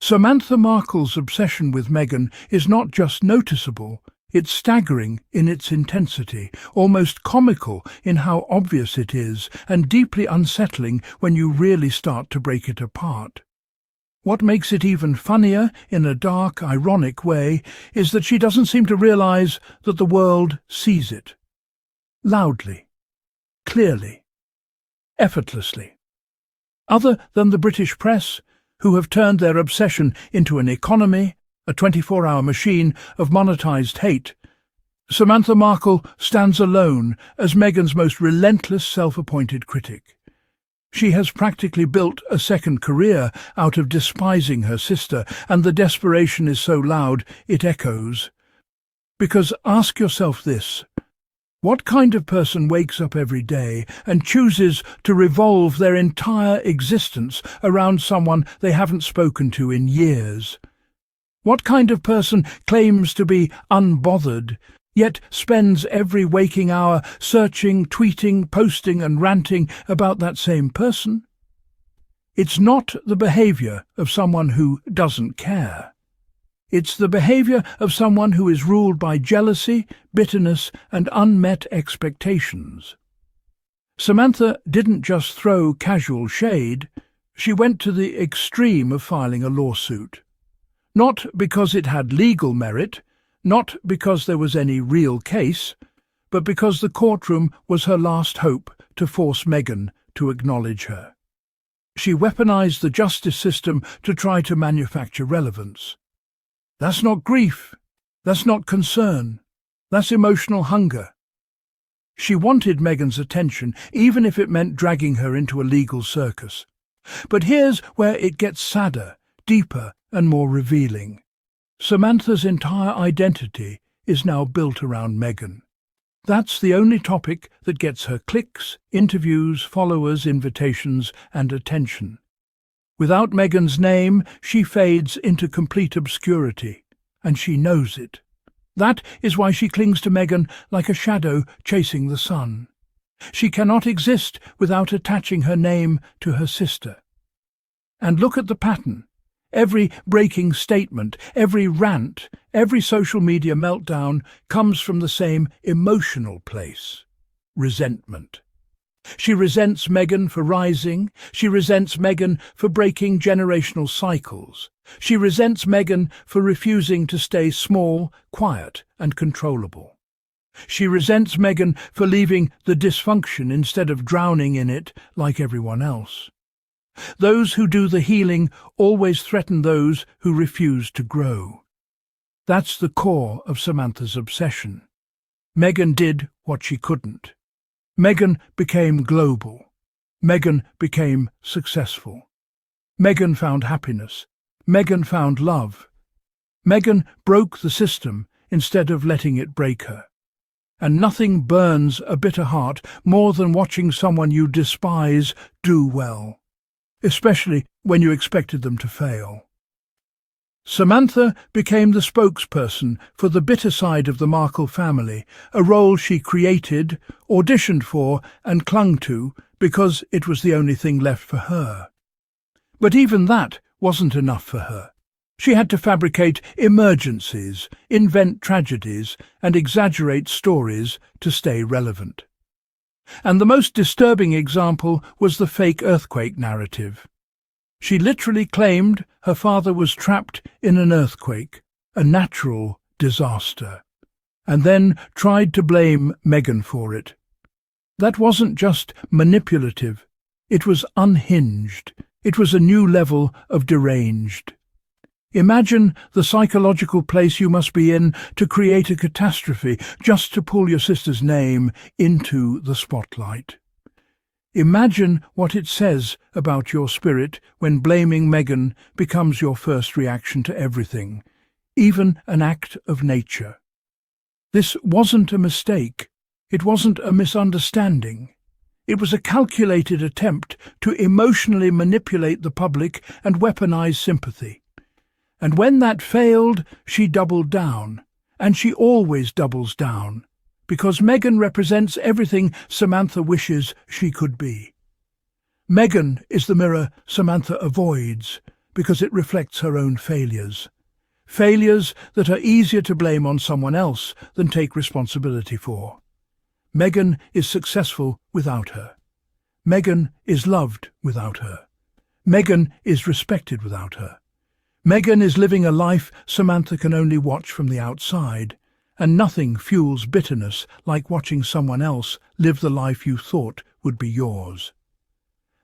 Samantha Markle's obsession with Meghan is not just noticeable, it's staggering in its intensity, almost comical in how obvious it is, and deeply unsettling when you really start to break it apart. What makes it even funnier, in a dark, ironic way, is that she doesn't seem to realize that the world sees it. Loudly, clearly, effortlessly. Other than the British press, who have turned their obsession into an economy, a 24-hour machine of monetized hate, Samantha Markle stands alone as Meghan's most relentless self-appointed critic. She has practically built a second career out of despising her sister, and the desperation is so loud it echoes. Because ask yourself this: what kind of person wakes up every day and chooses to revolve their entire existence around someone they haven't spoken to in years? What kind of person claims to be unbothered, yet spends every waking hour searching, tweeting, posting and ranting about that same person? It's not the behavior of someone who doesn't care. It's the behavior of someone who is ruled by jealousy, bitterness and unmet expectations. Samantha didn't just throw casual shade, she went to the extreme of filing a lawsuit. Not because it had legal merit, not because there was any real case, but because the courtroom was her last hope to force Meghan to acknowledge her. She weaponized the justice system to try to manufacture relevance. That's not grief, that's not concern, that's emotional hunger. She wanted Meghan's attention, even if it meant dragging her into a legal circus. But here's where it gets sadder, deeper and more revealing. Samantha's entire identity is now built around Meghan. That's the only topic that gets her clicks, interviews, followers, invitations and attention. Without Meghan's name, she fades into complete obscurity, and she knows it. That is why she clings to Meghan like a shadow chasing the sun. She cannot exist without attaching her name to her sister. And look at the pattern. Every breaking statement, every rant, every social media meltdown comes from the same emotional place: resentment. She resents Meghan for rising. She resents Meghan for breaking generational cycles. She resents Meghan for refusing to stay small, quiet and controllable. She resents Meghan for leaving the dysfunction instead of drowning in it like everyone else. Those who do the healing always threaten those who refuse to grow. That's the core of Samantha's obsession. Meghan did what she couldn't. Meghan became global. Meghan became successful. Meghan found happiness. Meghan found love. Meghan broke the system instead of letting it break her. And nothing burns a bitter heart more than watching someone you despise do well, especially when you expected them to fail. Samantha became the spokesperson for the bitter side of the Markle family, a role she created, auditioned for and clung to because it was the only thing left for her. But even that wasn't enough for her. She had to fabricate emergencies, invent tragedies and exaggerate stories to stay relevant. And the most disturbing example was the fake earthquake narrative. She literally claimed her father was trapped in an earthquake, a natural disaster, and then tried to blame Meghan for it. That wasn't just manipulative, it was unhinged. It was a new level of deranged. Imagine the psychological place you must be in to create a catastrophe just to pull your sister's name into the spotlight. Imagine what it says about your spirit when blaming Meghan becomes your first reaction to everything, even an act of nature. This wasn't a mistake. It wasn't a misunderstanding. It was a calculated attempt to emotionally manipulate the public and weaponize sympathy. And when that failed, she doubled down, and she always doubles down, because Meghan represents everything Samantha wishes she could be. Meghan is the mirror Samantha avoids, because it reflects her own failures. Failures that are easier to blame on someone else than take responsibility for. Meghan is successful without her. Meghan is loved without her. Meghan is respected without her. Meghan is living a life Samantha can only watch from the outside, and nothing fuels bitterness like watching someone else live the life you thought would be yours.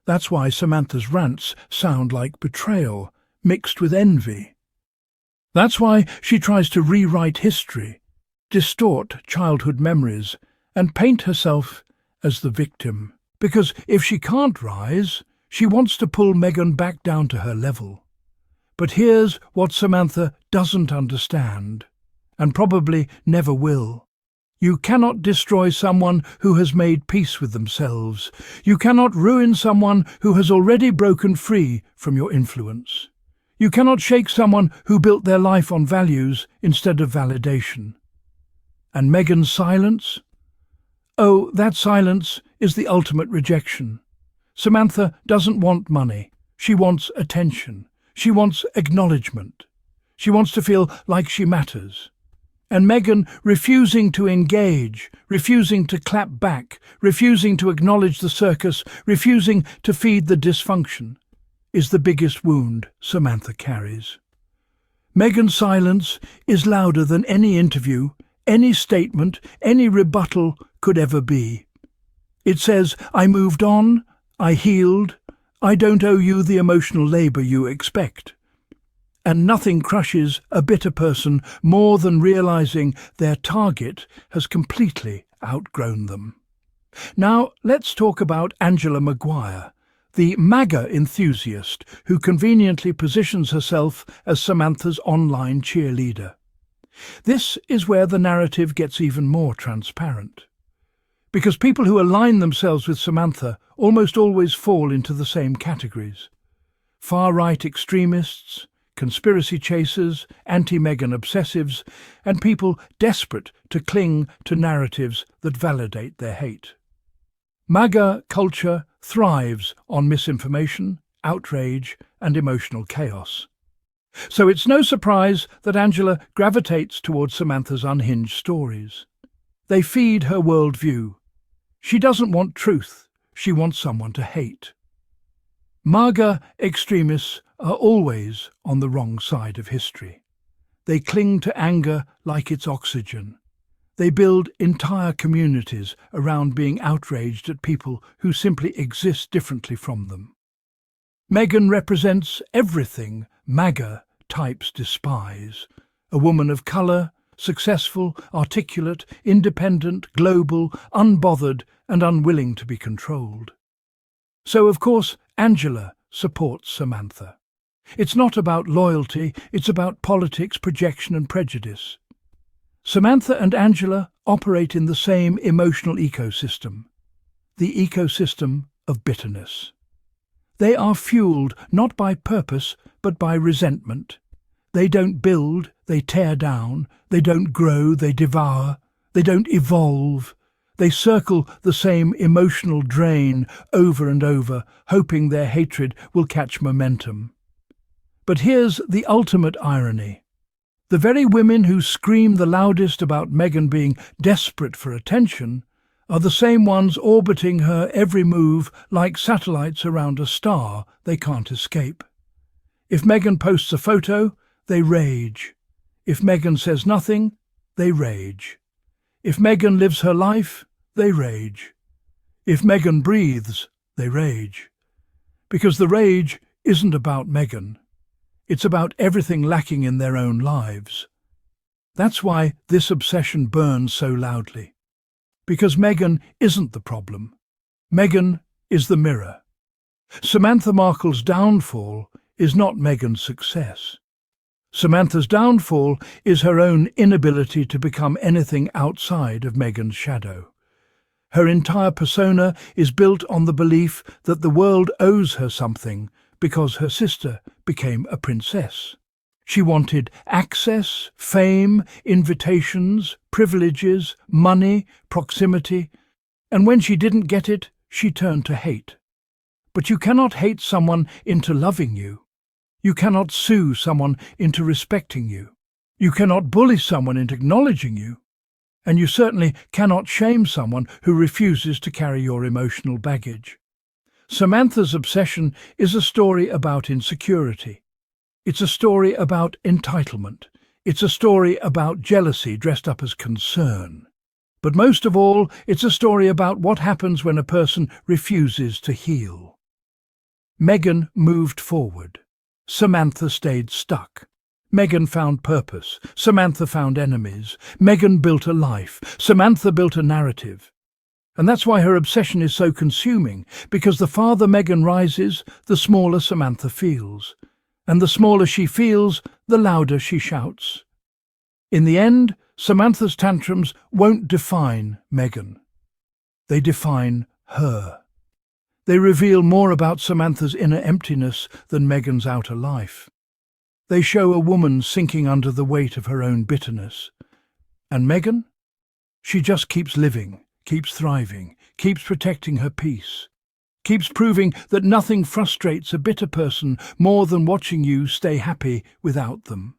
That's why Samantha's rants sound like betrayal, mixed with envy. That's why she tries to rewrite history, distort childhood memories, and paint herself as the victim. Because if she can't rise, she wants to pull Meghan back down to her level. But here's what Samantha doesn't understand, and probably never will. You cannot destroy someone who has made peace with themselves. You cannot ruin someone who has already broken free from your influence. You cannot shake someone who built their life on values instead of validation. And Meghan's silence? Oh, that silence is the ultimate rejection. Samantha doesn't want money. She wants attention. She wants acknowledgement. She wants to feel like she matters. And Meghan refusing to engage, refusing to clap back, refusing to acknowledge the circus, refusing to feed the dysfunction, is the biggest wound Samantha carries. Meghan's silence is louder than any interview, any statement, any rebuttal could ever be. It says, I moved on, I healed, I don't owe you the emotional labour you expect. And nothing crushes a bitter person more than realising their target has completely outgrown them. Now let's talk about Angela Maguire, the MAGA enthusiast who conveniently positions herself as Samantha's online cheerleader. This is where the narrative gets even more transparent. Because people who align themselves with Samantha almost always fall into the same categories. Far-right extremists, conspiracy chasers, anti-Meghan obsessives, and people desperate to cling to narratives that validate their hate. MAGA culture thrives on misinformation, outrage, and emotional chaos. So it's no surprise that Angela gravitates towards Samantha's unhinged stories. They feed her worldview. She doesn't want truth, she wants someone to hate. MAGA extremists are always on the wrong side of history. They cling to anger like it's oxygen. They build entire communities around being outraged at people who simply exist differently from them. Meghan represents everything MAGA types despise. A woman of colour, successful, articulate, independent, global, unbothered, and unwilling to be controlled. So, of course, Angela supports Samantha. It's not about loyalty, it's about politics, projection, and prejudice. Samantha and Angela operate in the same emotional ecosystem, the ecosystem of bitterness. They are fueled not by purpose, but by resentment. They don't build, they tear down. They don't grow, they devour. They don't evolve. They circle the same emotional drain over and over, hoping their hatred will catch momentum. But here's the ultimate irony. The very women who scream the loudest about Meghan being desperate for attention are the same ones orbiting her every move like satellites around a star they can't escape. If Meghan posts a photo, they rage. If Meghan says nothing, they rage. If Meghan lives her life, they rage. If Meghan breathes, they rage. Because the rage isn't about Meghan. It's about everything lacking in their own lives. That's why this obsession burns so loudly. Because Meghan isn't the problem. Meghan is the mirror. Samantha Markle's downfall is not Meghan's success. Samantha's downfall is her own inability to become anything outside of Meghan's shadow. Her entire persona is built on the belief that the world owes her something because her sister became a princess. She wanted access, fame, invitations, privileges, money, proximity, and when she didn't get it, she turned to hate. But you cannot hate someone into loving you. You cannot sue someone into respecting you. You cannot bully someone into acknowledging you. And you certainly cannot shame someone who refuses to carry your emotional baggage. Samantha's obsession is a story about insecurity. It's a story about entitlement. It's a story about jealousy dressed up as concern. But most of all, it's a story about what happens when a person refuses to heal. Meghan moved forward. Samantha stayed stuck. Meghan found purpose. Samantha found enemies. Meghan built a life. Samantha built a narrative. And that's why her obsession is so consuming, because the farther Meghan rises, the smaller Samantha feels. And the smaller she feels, the louder she shouts. In the end, Samantha's tantrums won't define Meghan. They define her. They reveal more about Samantha's inner emptiness than Meghan's outer life. They show a woman sinking under the weight of her own bitterness. And Meghan? She just keeps living, keeps thriving, keeps protecting her peace, keeps proving that nothing frustrates a bitter person more than watching you stay happy without them.